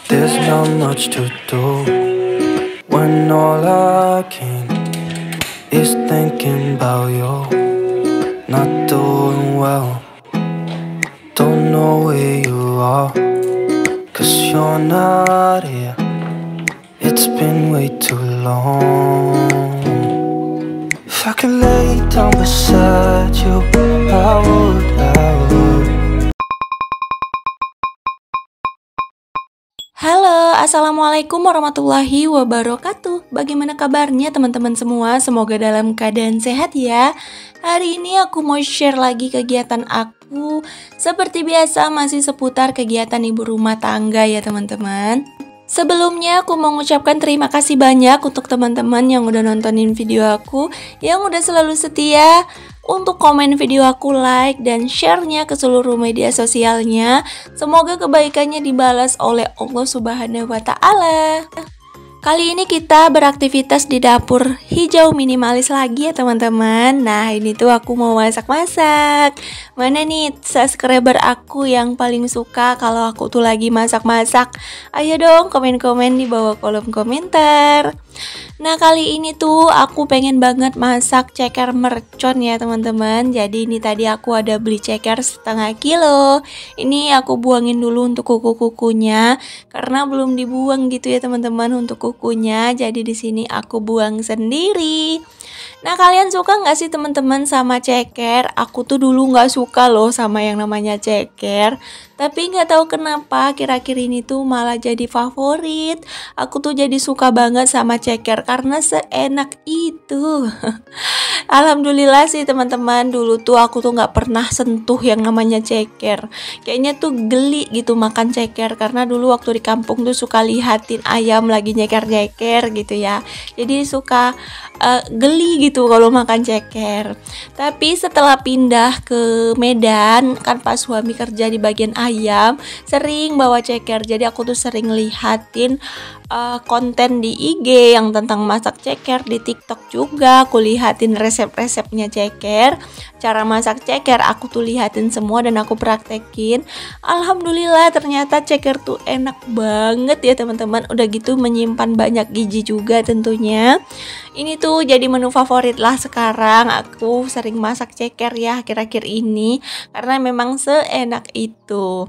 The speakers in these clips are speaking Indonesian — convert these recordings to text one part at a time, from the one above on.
There's not much to do when all I can is thinking about you. Not doing well, don't know where you are, 'cause you're not here. It's been way too long. If I could lay down beside you, I would. Halo, assalamualaikum warahmatullahi wabarakatuh. Bagaimana kabarnya teman-teman semua? Semoga dalam keadaan sehat ya. Hari ini aku mau share lagi kegiatan aku. Seperti biasa masih seputar kegiatan ibu rumah tangga ya teman-teman. Sebelumnya aku mau mengucapkan terima kasih banyak untuk teman-teman yang udah nontonin video aku, yang udah selalu setia untuk komen video aku, like dan share-nya ke seluruh media sosialnya. Semoga kebaikannya dibalas oleh Allah Subhanahu wa Ta'ala. Kali ini kita beraktivitas di dapur hijau minimalis lagi ya teman-teman. Nah ini tuh aku mau masak-masak. Mana nih subscriber aku yang paling suka kalau aku tuh lagi masak-masak? Ayo dong komen-komen di bawah kolom komentar. Nah kali ini tuh aku pengen banget masak ceker mercon ya teman-teman. Jadi ini tadi aku ada beli ceker setengah kilo. Ini aku buangin dulu untuk kuku-kukunya karena belum dibuang gitu ya teman-teman untuk kukunya. Jadi di sini aku buang sendiri. Nah kalian suka nggak sih teman-teman sama ceker? Aku tuh dulu nggak suka loh sama yang namanya ceker. Tapi nggak tahu kenapa akhir-akhir ini tuh malah jadi favorit. Aku tuh jadi suka banget sama ceker karena seenak itu. Alhamdulillah sih teman-teman, dulu tuh aku tuh nggak pernah sentuh yang namanya ceker. Kayaknya tuh geli gitu makan ceker karena dulu waktu di kampung tuh suka lihatin ayam lagi nyeker-nyeker gitu ya. Jadi suka geli gitu kalau makan ceker. Tapi setelah pindah ke Medan kan pas suami kerja di bagian ayam, sering bawa ceker. Jadi aku tuh sering lihatin konten di IG yang tentang masak ceker. Di TikTok juga aku lihatin resep-resepnya ceker, cara masak ceker aku tuh lihatin semua dan aku praktekin. Alhamdulillah ternyata ceker tuh enak banget ya teman-teman. Udah gitu menyimpan banyak gizi juga tentunya. Ini tuh jadi menu favorit lah sekarang. Aku sering masak ceker ya akhir-akhir ini karena memang seenak itu.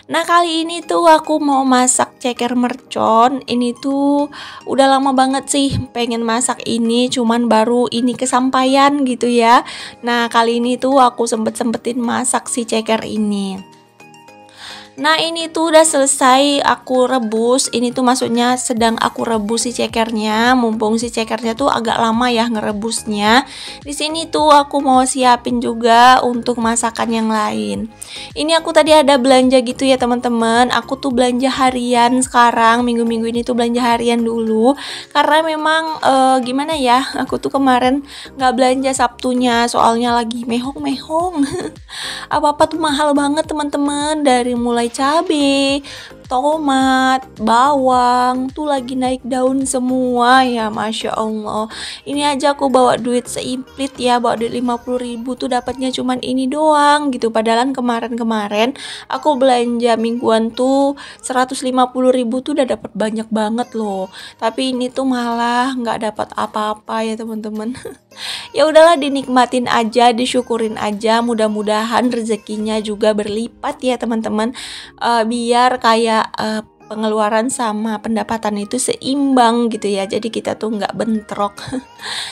Nah kali ini tuh aku mau masak ceker mercon. Ini tuh udah lama banget sih pengen masak ini, cuman baru ini kesampaian gitu ya. Nah kali ini tuh aku sempet-sempetin masak si ceker ini. Nah ini tuh udah selesai aku rebus. Ini tuh maksudnya sedang aku rebus si cekernya. Mumpung si cekernya tuh agak lama ya ngerebusnya. Di sini tuh aku mau siapin juga untuk masakan yang lain. Ini aku tadi ada belanja gitu ya teman-teman. Aku tuh belanja harian sekarang. Minggu-minggu ini tuh belanja harian dulu. Karena memang gimana ya, aku tuh kemarin gak belanja Sabtunya. Soalnya lagi mehong-mehong. Apa-apa tuh mahal banget teman-teman. Dari mulai cabai, tomat, bawang tuh lagi naik daun semua ya, Masya Allah. Ini aja aku bawa duit seimplit ya, bawa duit 50.000 tuh dapatnya cuman ini doang gitu. Padahal kemarin-kemarin aku belanja mingguan tuh 150.000 tuh udah dapat banyak banget loh. Tapi ini tuh malah nggak dapat apa-apa ya teman-teman. Ya udahlah dinikmatin aja, disyukurin aja. Mudah-mudahan rezekinya juga berlipat ya teman-teman. Biar kayak pengeluaran sama pendapatan itu seimbang gitu ya. Jadi kita tuh nggak bentrok.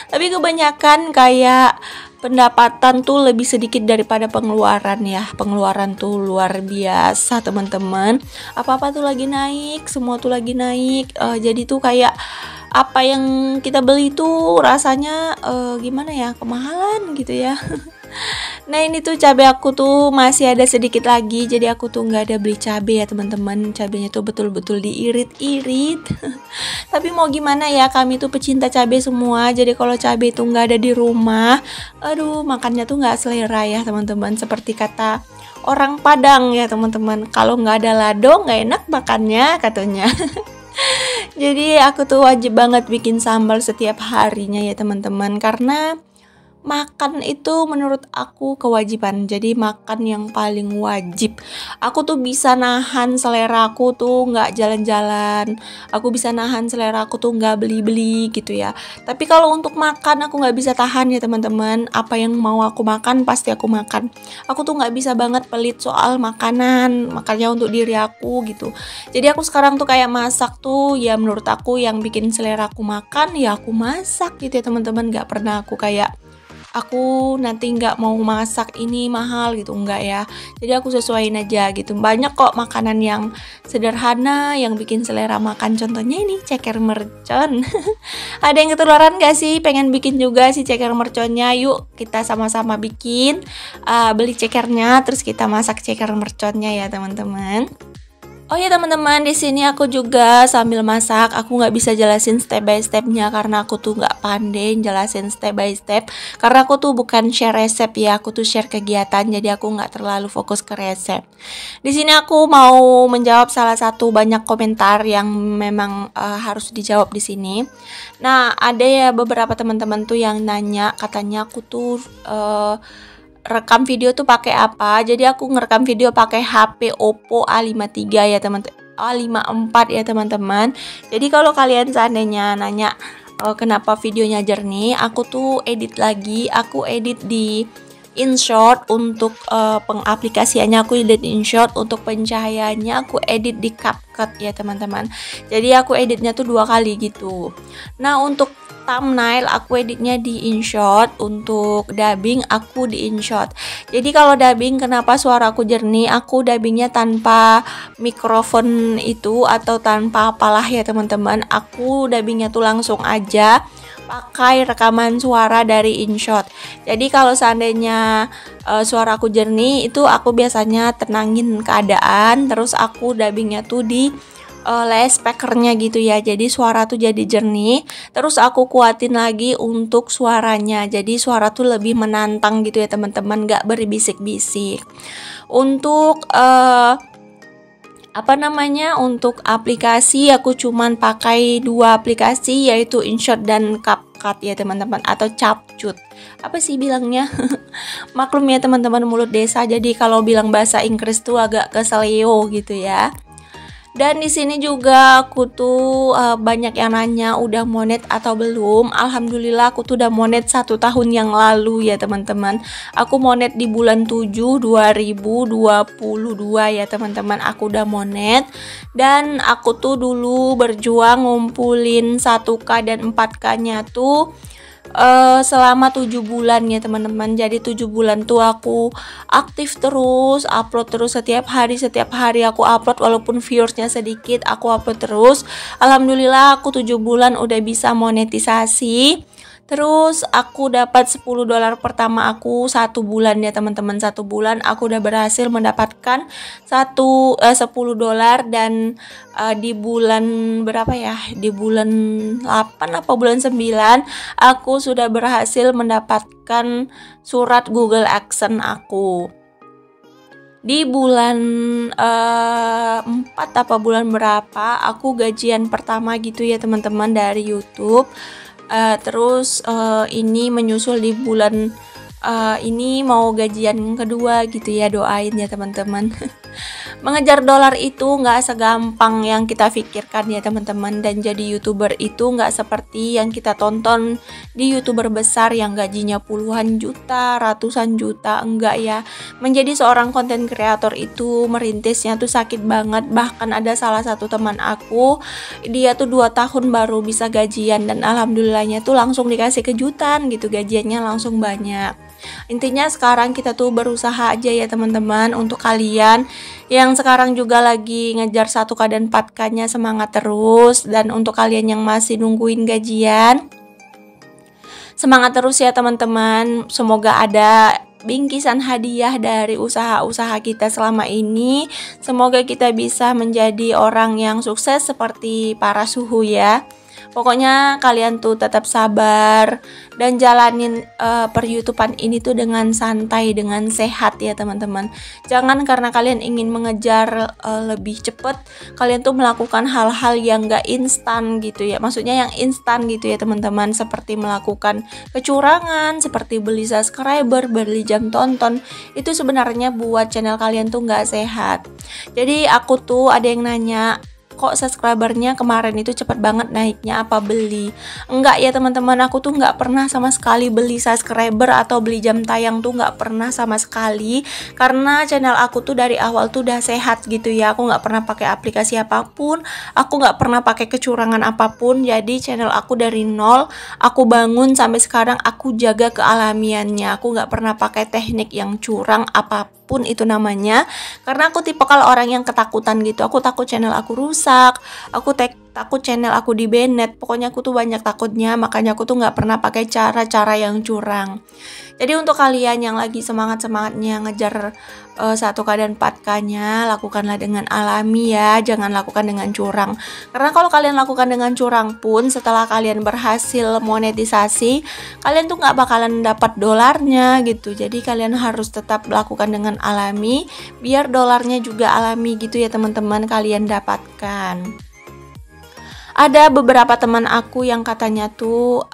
Tapi kebanyakan kayak pendapatan tuh lebih sedikit daripada pengeluaran ya. Pengeluaran tuh luar biasa teman-teman. Apa-apa tuh lagi naik, semua tuh lagi naik. Jadi tuh kayak apa yang kita beli tuh rasanya gimana ya, kemahalan gitu ya. Nah ini tuh cabai aku tuh masih ada sedikit lagi. Jadi aku tuh nggak ada beli cabai ya teman-teman. Cabainya tuh betul-betul diirit-irit. Tapi mau gimana ya, kami tuh pecinta cabai semua. Jadi kalau cabai tuh nggak ada di rumah, aduh makannya tuh nggak selera ya teman-teman. Seperti kata orang Padang ya teman-teman, kalau nggak ada lado nggak enak makannya katanya. Jadi aku tuh wajib banget bikin sambal setiap harinya ya teman-teman. Karena makan itu menurut aku kewajiban. Jadi makan yang paling wajib. Aku tuh bisa nahan selera aku tuh nggak jalan-jalan. Aku bisa nahan selera aku tuh nggak beli-beli gitu ya. Tapi kalau untuk makan aku nggak bisa tahan ya teman-teman. Apa yang mau aku makan pasti aku makan. Aku tuh nggak bisa banget pelit soal makanan. Makanya untuk diri aku gitu. Jadi aku sekarang tuh kayak masak tuh ya menurut aku yang bikin selera aku makan ya aku masak gitu ya teman-teman. Nggak pernah aku kayak aku nanti nggak mau masak ini mahal gitu, enggak ya. Jadi aku sesuaiin aja gitu. Banyak kok makanan yang sederhana yang bikin selera makan. Contohnya ini ceker mercon. Ada yang ketularan gak sih pengen bikin juga si ceker merconnya? Yuk kita sama-sama bikin. Beli cekernya terus kita masak ceker merconnya ya teman-teman. Oh ya teman-teman, di sini aku juga sambil masak. Aku nggak bisa jelasin step by stepnya karena aku tuh nggak pandai jelasin step by step. Karena aku tuh bukan share resep ya, aku tuh share kegiatan. Jadi aku nggak terlalu fokus ke resep. Di sini aku mau menjawab salah satu banyak komentar yang memang harus dijawab di sini. Nah, ada ya beberapa teman-teman tuh yang nanya, katanya aku tuh rekam video tuh pakai apa? Jadi aku ngerekam video pakai HP Oppo A53 ya teman-teman. A54 ya teman-teman. Jadi kalau kalian seandainya nanya kenapa videonya jernih, aku tuh edit lagi. Aku edit di InShot untuk pengaplikasiannya, aku edit InShot untuk pencahayaannya, aku edit di CapCut ya teman-teman. Jadi aku editnya tuh 2 kali gitu. Nah, untuk thumbnail aku editnya di InShot, untuk dubbing aku di InShot. Jadi kalau dubbing kenapa suara aku jernih, aku dubbingnya tanpa mikrofon itu atau tanpa apalah ya teman-teman. Aku dubbingnya tuh langsung aja pakai rekaman suara dari InShot. Jadi kalau seandainya suara aku jernih itu aku biasanya tenangin keadaan, terus aku dubbingnya tuh di speakernya gitu ya. Jadi suara tuh jadi jernih. Terus aku kuatin lagi untuk suaranya. Jadi suara tuh lebih menantang gitu ya teman-teman, gak berbisik-bisik. Untuk untuk aplikasi aku cuman pakai 2 aplikasi yaitu InShot dan CapCut ya teman-teman, atau CapCut. Apa sih bilangnya? Maklum ya teman-teman, mulut desa. Jadi kalau bilang bahasa Inggris tuh agak keseleo gitu ya. Dan di sini juga aku tuh banyak yang nanya udah monet atau belum. Alhamdulillah aku tuh udah monet 1 tahun yang lalu ya teman-teman. Aku monet di bulan 7 2022 ya teman-teman. Aku udah monet. Dan aku tuh dulu berjuang ngumpulin 1K dan 4K nya tuh selama 7 bulan ya teman-teman. Jadi 7 bulan tuh aku aktif terus, upload terus setiap hari aku upload, walaupun viewersnya sedikit aku upload terus. Alhamdulillah aku 7 bulan udah bisa monetisasi. Terus aku dapat $10 pertama aku 1 bulan ya teman-teman. 1 bulan aku udah berhasil mendapatkan $10. Dan di bulan berapa ya? Di bulan 8 apa bulan 9 aku sudah berhasil mendapatkan surat Google AdSense aku. Di bulan 4 apa bulan berapa aku gajian pertama gitu ya teman-teman dari YouTube. Terus ini menyusul di bulan ini mau gajian kedua gitu ya, doain ya teman-teman. Mengejar dolar itu nggak segampang yang kita pikirkan ya teman-teman. Dan jadi YouTuber itu nggak seperti yang kita tonton di YouTuber besar yang gajinya puluhan juta, ratusan juta, enggak ya. Menjadi seorang konten kreator itu merintisnya tuh sakit banget. Bahkan ada salah satu teman aku, dia tuh 2 tahun baru bisa gajian, dan alhamdulillahnya tuh langsung dikasih kejutan gitu, gajiannya langsung banyak. Intinya sekarang kita tuh berusaha aja ya teman-teman. Untuk kalian yang sekarang juga lagi ngejar 1K dan 4K nya, semangat terus. Dan untuk kalian yang masih nungguin gajian, semangat terus ya teman-teman. Semoga ada bingkisan hadiah dari usaha-usaha kita selama ini. Semoga kita bisa menjadi orang yang sukses seperti para suhu ya. Pokoknya kalian tuh tetap sabar dan jalanin per YouTubean ini tuh dengan santai, dengan sehat ya teman-teman. Jangan karena kalian ingin mengejar lebih cepet, kalian tuh melakukan hal-hal yang gak instan gitu ya. Maksudnya yang instan gitu ya teman-teman, seperti melakukan kecurangan, seperti beli subscriber, beli jam tonton. Itu sebenarnya buat channel kalian tuh gak sehat. Jadi aku tuh ada yang nanya, kok subscribernya kemarin itu cepet banget naiknya, apa beli? Enggak ya teman-teman, aku tuh nggak pernah sama sekali beli subscriber atau beli jam tayang, tuh nggak pernah sama sekali, karena channel aku tuh dari awal tuh udah sehat gitu ya. Aku nggak pernah pakai aplikasi apapun, aku nggak pernah pakai kecurangan apapun. Jadi channel aku dari nol, aku bangun sampai sekarang aku jaga kealamiannya. Aku nggak pernah pakai teknik yang curang apapun itu namanya, karena aku tipe kalau orang yang ketakutan gitu. Aku takut channel aku rusak, aku takut channel aku di banned. Pokoknya aku tuh banyak takutnya, makanya aku tuh nggak pernah pakai cara-cara yang curang. Jadi untuk kalian yang lagi semangat-semangatnya ngejar 1K dan 4K-nya, lakukanlah dengan alami ya, jangan lakukan dengan curang. Karena kalau kalian lakukan dengan curang pun, setelah kalian berhasil monetisasi, kalian tuh nggak bakalan dapat dolarnya gitu. Jadi kalian harus tetap lakukan dengan alami, biar dolarnya juga alami gitu ya teman-teman kalian dapatkan. Ada beberapa teman aku yang katanya tuh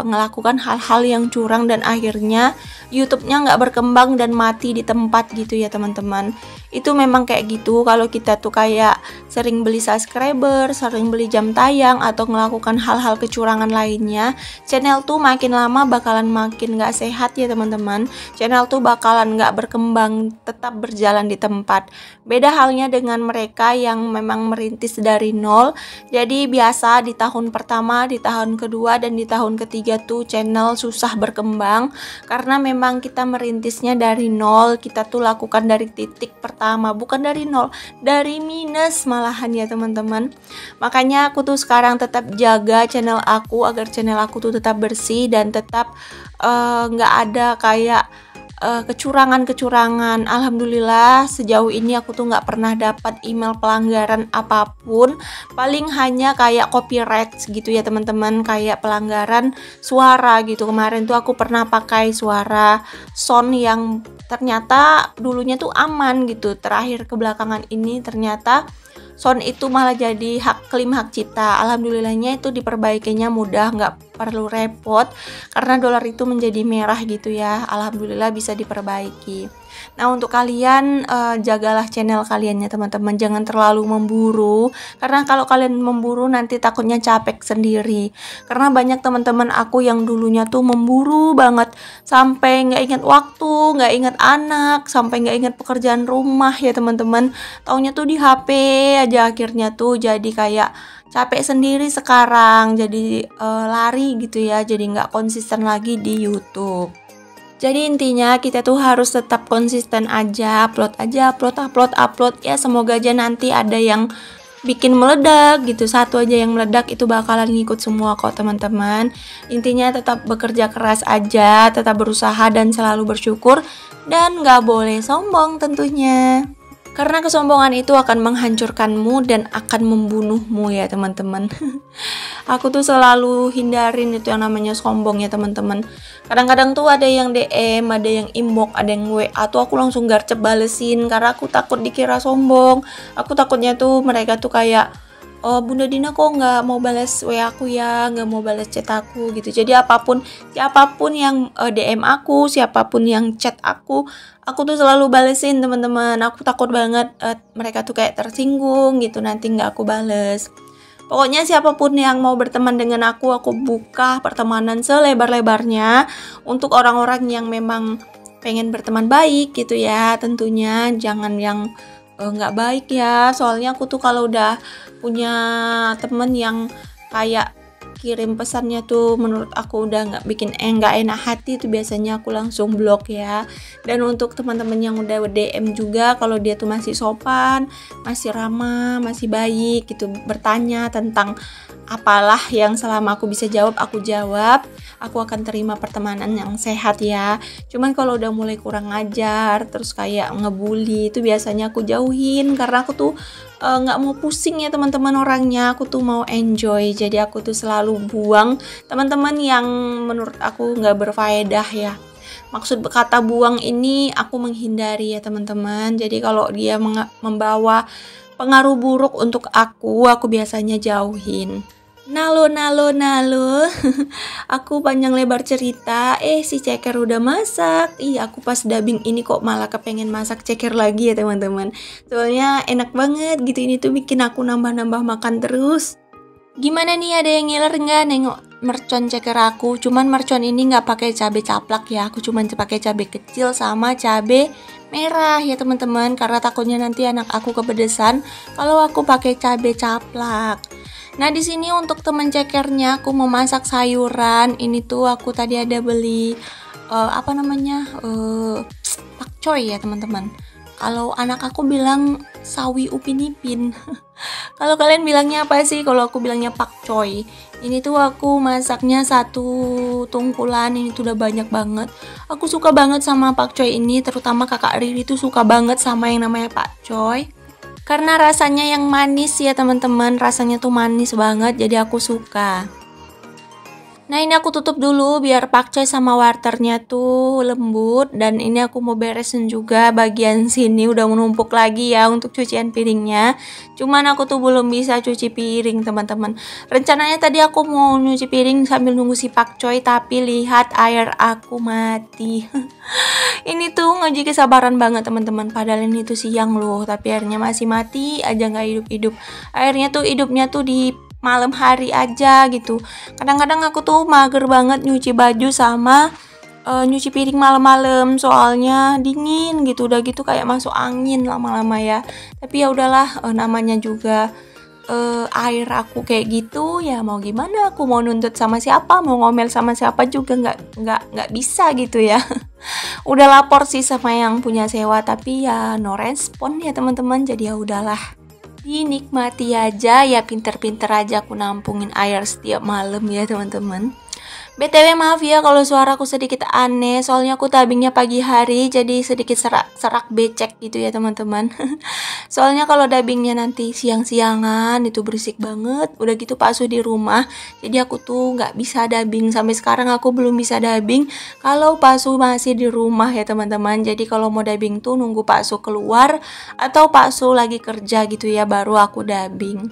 ngelakukan hal-hal yang curang dan akhirnya YouTube-nya nggak berkembang dan mati di tempat gitu ya teman-teman. Itu memang kayak gitu, kalau kita tuh kayak sering beli subscriber, sering beli jam tayang, atau melakukan hal-hal kecurangan lainnya, channel tuh makin lama bakalan makin nggak sehat ya teman-teman. Channel tuh bakalan nggak berkembang, tetap berjalan di tempat. Beda halnya dengan mereka yang memang merintis dari nol. Jadi biasa di tahun pertama, di tahun kedua, dan di tahun ketiga tuh channel susah berkembang, karena memang kita merintisnya dari nol. Kita tuh lakukan dari titik pertama, bukan dari nol, dari minus malahan ya teman-teman. Makanya aku tuh sekarang tetap jaga channel aku agar channel aku tuh tetap bersih dan tetap nggak ada kayak kecurangan-kecurangan. Alhamdulillah sejauh ini aku tuh nggak pernah dapat email pelanggaran apapun, paling hanya kayak copyright gitu ya teman-teman, kayak pelanggaran suara gitu. Kemarin tuh aku pernah pakai suara sound yang ternyata dulunya tuh aman gitu, terakhir kebelakangan ini ternyata sound itu malah jadi klaim hak cipta. Alhamdulillahnya itu diperbaikinya mudah, nggak perlu repot, karena dolar itu menjadi merah gitu ya. Alhamdulillah bisa diperbaiki. Nah untuk kalian jagalah channel kalian ya teman-teman, jangan terlalu memburu, karena kalau kalian memburu nanti takutnya capek sendiri. Karena banyak teman-teman aku yang dulunya tuh memburu banget, sampai nggak ingat waktu, nggak ingat anak, sampai nggak ingat pekerjaan rumah ya teman-teman. Taunya tuh di HP aja, akhirnya tuh jadi kayak capek sendiri sekarang, jadi lari gitu ya, jadi nggak konsisten lagi di YouTube. Jadi intinya kita tuh harus tetap konsisten aja, upload ya. Semoga aja nanti ada yang bikin meledak gitu, satu aja yang meledak itu bakalan ngikut semua kok teman-teman. Intinya tetap bekerja keras aja, tetap berusaha dan selalu bersyukur, dan nggak boleh sombong tentunya. Karena kesombongan itu akan menghancurkanmu dan akan membunuhmu ya teman-teman. Aku tuh selalu hindarin itu yang namanya sombong ya teman-teman. Kadang-kadang tuh ada yang DM, ada yang inbox, ada yang WA tuh aku langsung garcep balesin, karena aku takut dikira sombong. Aku takutnya tuh mereka tuh kayak, oh Bunda Dina kok nggak mau balas WA aku ya, nggak mau balas chat aku gitu. Jadi siapapun yang DM aku, siapapun yang chat aku tuh selalu balesin teman-teman. Aku takut banget mereka tuh kayak tersinggung gitu nanti nggak aku bales. Pokoknya siapapun yang mau berteman dengan aku buka pertemanan selebar-lebarnya untuk orang-orang yang memang pengen berteman baik gitu ya. Tentunya jangan yang nggak baik ya, soalnya aku tuh kalau udah punya temen yang kayak kirim pesannya tuh menurut aku udah nggak enak hati tuh biasanya aku langsung blok ya. Dan untuk teman-teman yang udah DM juga, kalau dia tuh masih sopan, masih ramah, masih baik gitu, bertanya tentang apalah yang selama aku bisa jawab, aku jawab, aku akan terima pertemanan yang sehat ya. Cuman kalau udah mulai kurang ajar, terus kayak ngebully, itu biasanya aku jauhin, karena aku tuh nggak mau pusing ya teman-teman orangnya. Aku tuh mau enjoy, jadi aku tuh selalu buang teman-teman yang menurut aku nggak berfaedah ya. Maksud kata buang ini aku menghindari ya teman-teman. Jadi kalau dia membawa pengaruh buruk untuk aku biasanya jauhin. Nalo. Aku panjang lebar cerita, si ceker udah masak. Aku pas dubbing ini kok malah kepengen masak ceker lagi ya teman-teman. Soalnya enak banget gitu, ini tuh bikin aku nambah-nambah makan terus. Gimana nih, ada yang ngiler nggak nengok mercon ceker aku? Cuman mercon ini nggak pakai cabai caplak ya, aku cuman pakai cabai kecil sama cabai merah ya teman-teman, karena takutnya nanti anak aku kepedesan kalau aku pakai cabai caplak. Nah di sini untuk temen cekernya aku mau masak sayuran. Ini tuh aku tadi ada beli pakcoy ya teman-teman. Kalau anak aku bilang sawi upin ipin. Kalau kalian bilangnya apa sih? Kalau aku bilangnya pakcoy. Ini tuh aku masaknya 1 tungkulan. Ini tuh udah banyak banget. Aku suka banget sama pakcoy ini, terutama kakak Riri tuh suka banget sama yang namanya pakcoy. Karena rasanya yang manis ya teman-teman, rasanya tuh manis banget, jadi aku suka. Nah ini aku tutup dulu biar pakcoy sama warternya tuh lembut. Dan ini aku mau beresin juga bagian sini, udah menumpuk lagi ya untuk cucian piringnya. Cuman aku tuh belum bisa cuci piring teman-teman. Rencananya tadi aku mau nyuci piring sambil nunggu si pakcoy, tapi lihat air aku mati. Ini tuh ngaji kesabaran banget teman-teman. Padahal ini tuh siang loh, tapi airnya masih mati aja, nggak hidup-hidup. Airnya tuh hidupnya tuh di malam hari aja gitu. Kadang-kadang aku tuh mager banget nyuci baju sama nyuci piring malam-malam, soalnya dingin gitu. Udah gitu kayak masuk angin lama-lama ya. Tapi ya udahlah, namanya juga air aku kayak gitu ya, mau gimana, aku mau nuntut sama siapa, mau ngomel sama siapa juga nggak bisa gitu ya. Udah lapor sih sama yang punya sewa, tapi ya no respon ya teman-teman. Jadi ya udahlah, dinikmati aja ya, pinter-pinter aja aku nampungin air setiap malam ya teman-teman. BTW maaf ya kalau suaraku sedikit aneh, soalnya aku dubbingnya pagi hari, jadi sedikit serak becek gitu ya teman-teman. Soalnya kalau dubbingnya nanti siang-siangan itu berisik banget. Udah gitu Pak Su di rumah, jadi aku tuh nggak bisa dubbing. Sampai sekarang aku belum bisa dubbing kalau Pak Su masih di rumah ya teman-teman. Jadi kalau mau dubbing tuh nunggu Pak Su keluar atau Pak Su lagi kerja gitu ya, baru aku dubbing.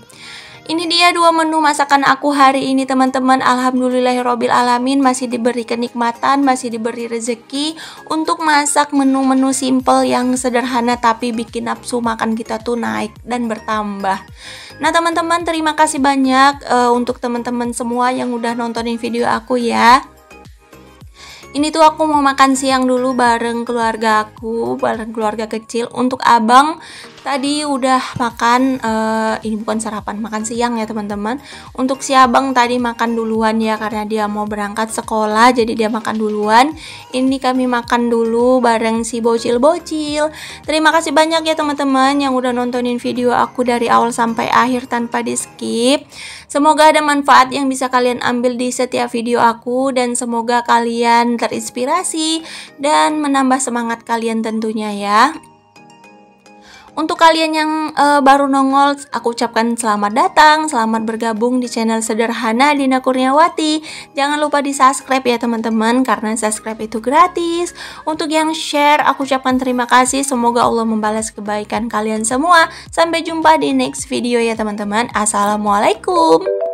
Ini dia 2 menu masakan aku hari ini teman-teman. Alhamdulillahirobbil alamin, masih diberi kenikmatan, masih diberi rezeki untuk masak menu-menu simple yang sederhana tapi bikin nafsu makan kita tuh naik dan bertambah. Nah teman-teman, terima kasih banyak untuk teman-teman semua yang udah nontonin video aku ya. Ini tuh aku mau makan siang dulu bareng keluarga aku, bareng keluarga kecil. Untuk abang tadi udah makan, ini bukan sarapan, makan siang ya teman-teman. Untuk si abang tadi makan duluan ya, karena dia mau berangkat sekolah, jadi dia makan duluan. Ini kami makan dulu bareng si bocil-bocil. Terima kasih banyak ya teman-teman yang udah nontonin video aku dari awal sampai akhir tanpa di skip. Semoga ada manfaat yang bisa kalian ambil di setiap video aku, dan semoga kalian terinspirasi dan menambah semangat kalian tentunya ya. Untuk kalian yang baru nongol, aku ucapkan selamat datang, selamat bergabung di channel Sederhana Dina Kurniawati. Jangan lupa di subscribe ya teman-teman, karena subscribe itu gratis. Untuk yang share, aku ucapkan terima kasih. Semoga Allah membalas kebaikan kalian semua. Sampai jumpa di next video ya teman-teman. Assalamualaikum.